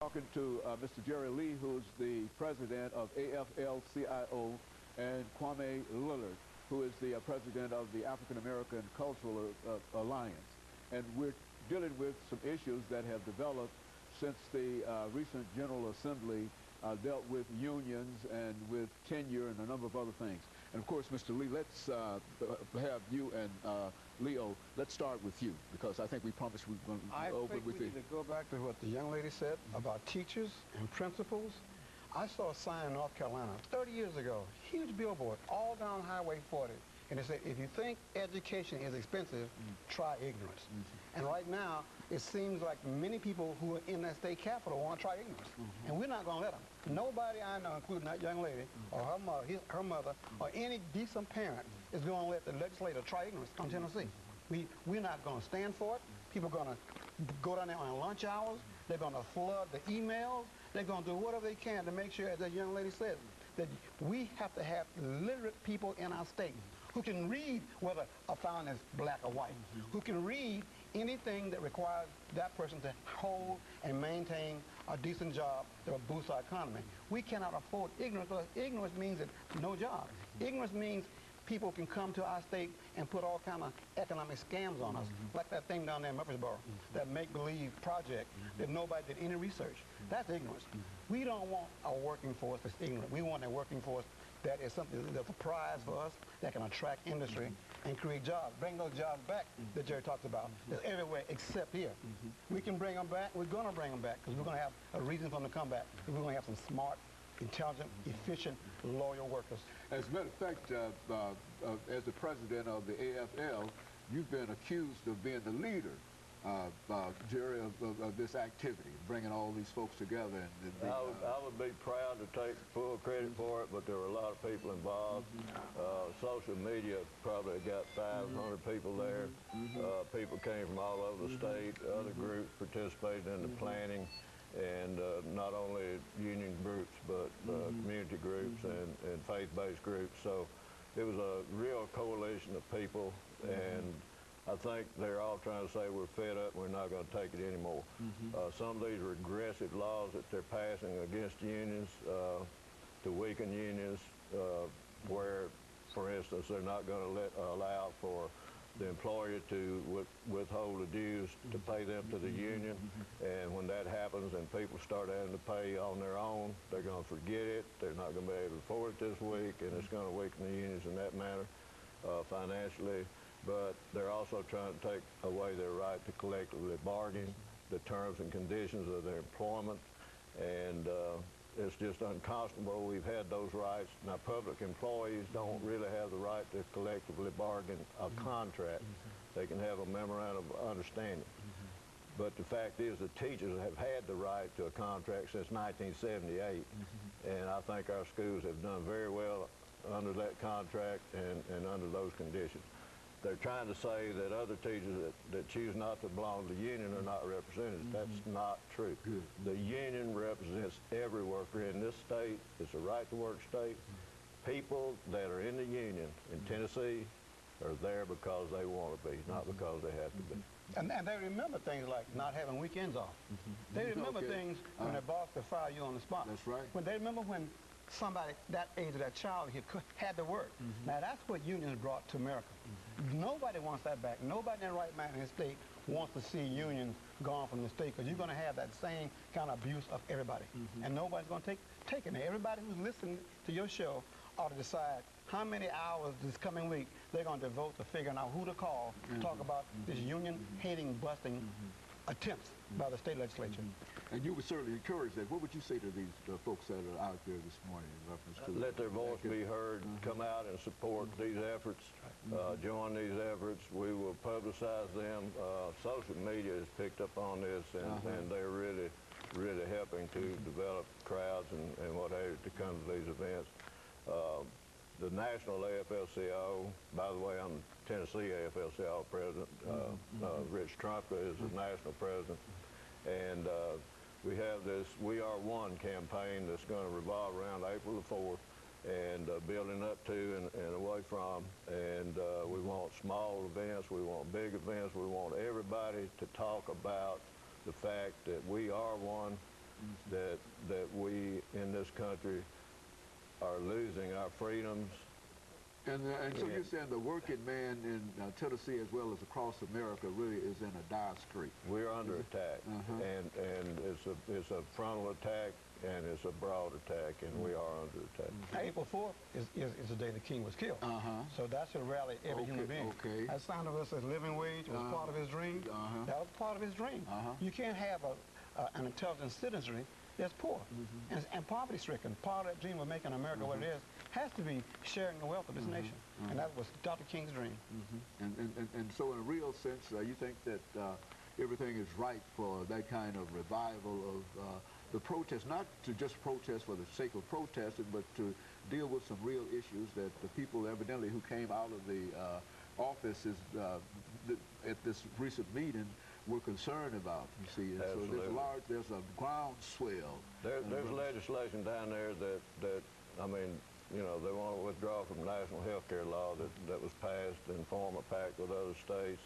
Talking to Mr. JLee2, who's the president of AFL-CIO, and Kwame LLillard, who is the president of the African American Cultural Alliance. And we're dealing with some issues that have developed since the recent General Assembly dealt with unions and with tenure and a number of other things. And of course, Mr. Lee, let's have you and Leo, let's start with you, because I think we promised we were going to open with you. I think we need to go back to what the young lady said about teachers and principals. I saw a sign in North Carolina 30 years ago, huge billboard, all down Highway 40. And it said, if you think education is expensive, try ignorance. And right now, it seems like many people who are in that state capitol want to try ignorance. And we're not going to let them. Nobody I know, including that young lady, or her mother, or any decent parent, is going to let the legislator try ignorance from Tennessee. We're not going to stand for it. People are going to go down there on lunch hours. They're going to flood the emails. They're going to do whatever they can to make sure, as that young lady said, that we have to have literate people in our state who can read whether a fountain is black or white, who can read anything that requires that person to hold and maintain a decent job that will boost our economy. We cannot afford ignorance, because ignorance means that no job. Ignorance means people can come to our state and put all kind of economic scams on us, like that thing down there in Murfreesboro, that make-believe project that nobody did any research. That's ignorance. We don't want a working force that's ignorant. We want a working force that is something that's a prize for us, that can attract industry and create jobs. Bring those jobs back that Jerry talks about. That's everywhere except here. We can bring them back. We're going to bring them back because we're going to have a reason for them to come back. We're going to have some smart, intelligent, efficient, loyal workers. As a matter of fact, as the president of the AFL, you've been accused of being the leader, Jerry, of this activity, bringing all these folks together. And I would be proud to take full credit for it, but there were a lot of people involved. Social media probably got 500 people there. People came from all over the state. Other groups participated in the planning, and not only union groups, but community groups and faith-based groups. So it was a real coalition of people, and I think they're all trying to say we're fed up and we're not going to take it anymore. Some of these regressive laws that they're passing against unions to weaken unions, where, for instance, they're not going to allow for the employer to withhold the dues to pay them to the union. And when that happens and people start having to pay on their own, they're going to forget it. They're not going to be able to afford it this week, and it's going to weaken the unions in that manner financially. But they're also trying to take away their right to collectively bargain, the terms and conditions of their employment, and it's just unconscionable. We've had those rights. Now, public employees don't really have the right to collectively bargain a contract. They can have a memorandum of understanding. But the fact is the teachers have had the right to a contract since 1978, and I think our schools have done very well under that contract and under those conditions. They're trying to say that other teachers that choose not to belong to the union are not represented. That's not true. The union represents every worker in this state. It's a right-to-work state. People that are in the union in Tennessee are there because they want to be, not because they have to be. And they remember things like not having weekends off. They remember things when their boss could fire you on the spot. That's right. When they remember when somebody that age of that child here had to work. Now that's what unions brought to America. Nobody wants that back. Nobody in their right mind in the state wants to see unions gone from the state, because you're going to have that same kind of abuse of everybody. And nobody's going to take it. Everybody who's listening to your show ought to decide how many hours this coming week they're going to devote to figuring out who to call to talk about this union-hating, busting attempts by the state legislature. And you would certainly encourage that. What would you say to these folks that are out there this morning in reference to let their voice be heard, come out and support these efforts, join these efforts. We will publicize them. Social media has picked up on this, and they're really helping to develop crowds and what have you to come to these events. The national AFL-CIO, by the way, I'm the Tennessee AFL-CIO president. Rich Trumka is the national president. And we have this We Are One campaign that's going to revolve around April the 4th and building up to and away from. And we want small events, we want big events, we want everybody to talk about the fact that we are one, that we in this country are losing our freedoms. And so you're saying the working man in Tennessee as well as across America really is in a dire strait. We're under attack, and it's a frontal attack, and it's a broad attack, and we are under attack. April 4th is the day the king was killed. So that should rally every human being. That sound of us as living wage was part of his dream. That was part of his dream. You can't have an intelligent citizenry that's poor and poverty-stricken. Part of that dream of making America what it is has to be sharing the wealth of this nation. And that was Dr. King's dream. And so in a real sense, you think that everything is right for that kind of revival of the protest, not to just protest for the sake of protesting, but to deal with some real issues that the people evidently who came out of the offices at this recent meeting were concerned about, you see. And so there's a groundswell. There's legislation down there that, I mean, you know, they want to withdraw from national health care law that was passed and form a pact with other states.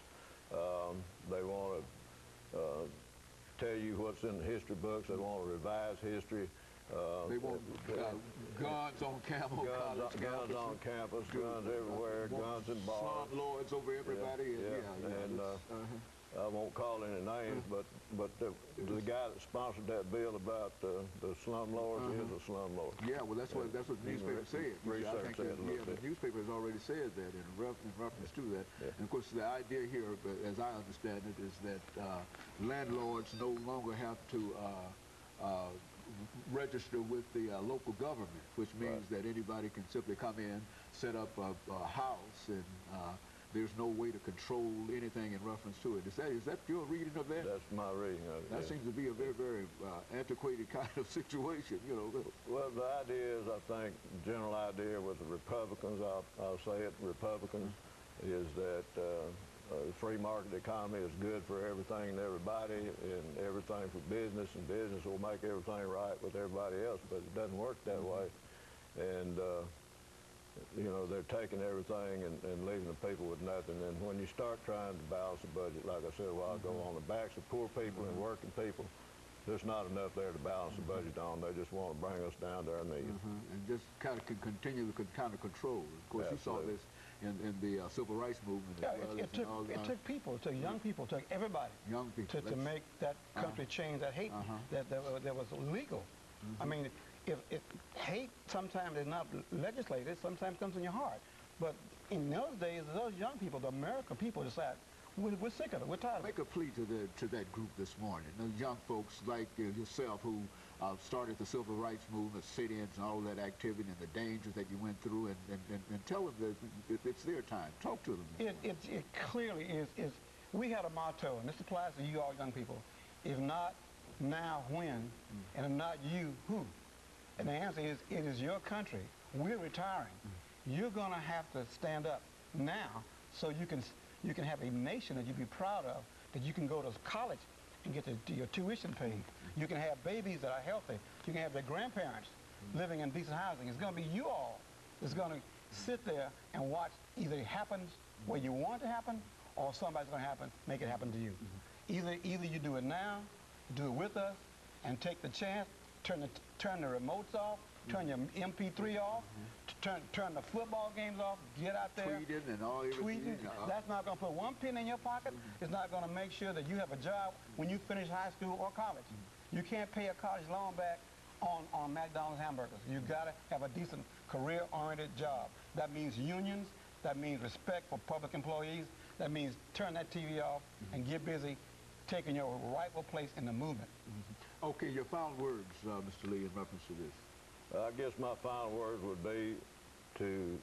They want to tell you what's in the history books. They want to revise history. They want guns on campus, guns on campus, guns everywhere, guns in bars. Slum lords over everybody. I won't call any names, but the guy that sponsored that bill about the slum lords is a slum lord. Yeah, well, that's what the newspaper said. Research that a little bit. The newspaper has already said that in reference to that. And of course, the idea here, as I understand it, is that landlords no longer have to register with the local government, which means that anybody can simply come in, set up a house, and there's no way to control anything in reference to it. Is that your reading of that? That's my reading of it. That seems to be a very, very antiquated kind of situation, you know. Well, the idea is, I think, the general idea with the Republicans, I'll say it, Republicans, is that the free market economy is good for everything and everybody, and everything for business, and business will make everything right with everybody else, but it doesn't work that way. And you know, they're taking everything and leaving the people with nothing. And when you start trying to balance the budget, like I said a while ago, on the backs of poor people and working people, there's not enough there to balance the budget on. They just want to bring us down to our knees. And just kind of continue the kind of control. Of course, Absolutely. you saw this in the civil rights movement. It took people, it took young people, it took everybody to make that country change that hate that was illegal. I mean, if hate sometimes is not legislated, sometimes comes in your heart. But in those days, those young people, the American people, decide, we're sick of it, we're tired of it. Make a plea to that group this morning, those young folks like yourself who started the civil rights movement, sit-ins and all of that activity and the dangers that you went through, and tell them that it's their time. Talk to them. It clearly is. We had a motto, and this applies to you all young people: if not now, when? And if not you, who? And the answer is, it is your country. We're retiring. You're going to have to stand up now so you can have a nation that you be proud of, that you can go to college and get your tuition paid. You can have babies that are healthy. You can have their grandparents living in decent housing. It's going to be you all that's going to sit there and watch either it happens where you want it to happen, or somebody's going to make it happen to you. Either you do it now, do it with us, and take the chance, turn the remotes off, turn your MP3 off, turn the football games off, get out there. Tweeting and all tweeting. That's not going to put one penny in your pocket. It's not going to make sure that you have a job when you finish high school or college. You can't pay a college loan back on McDonald's hamburgers. You got to have a decent career-oriented job. That means unions. That means respect for public employees. That means turn that TV off and get busy taking your rightful place in the movement. Okay, your final words, Mr. Lee, in reference to this. I guess my final words would be to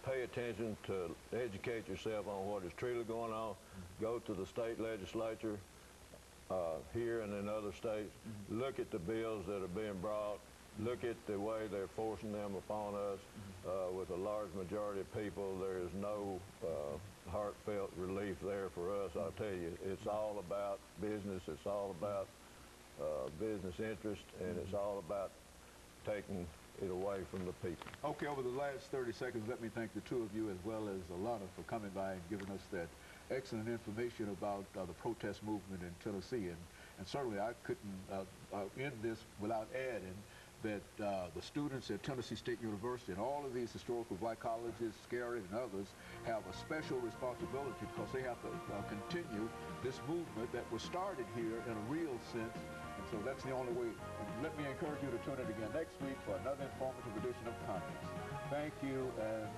pay attention, to educate yourself on what is truly going on. Go to the state legislature here and in other states. Look at the bills that are being brought. Look at the way they're forcing them upon us. With a large majority of people, there is no heartfelt relief there for us. I'll tell you, it's all about business. It's all about business interest, and it's all about taking it away from the people. Okay, over the last 30 seconds, let me thank the two of you as well as Alana for coming by and giving us that excellent information about the protest movement in Tennessee. And certainly I couldn't end this without adding that the students at Tennessee State University and all of these historical black colleges, Scarry and others, have a special responsibility because they have to continue this movement that was started here in a real sense. And so that's the only way. Let me encourage you to tune in again next week for another informative edition of Comments. Thank you and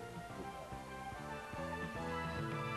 goodbye.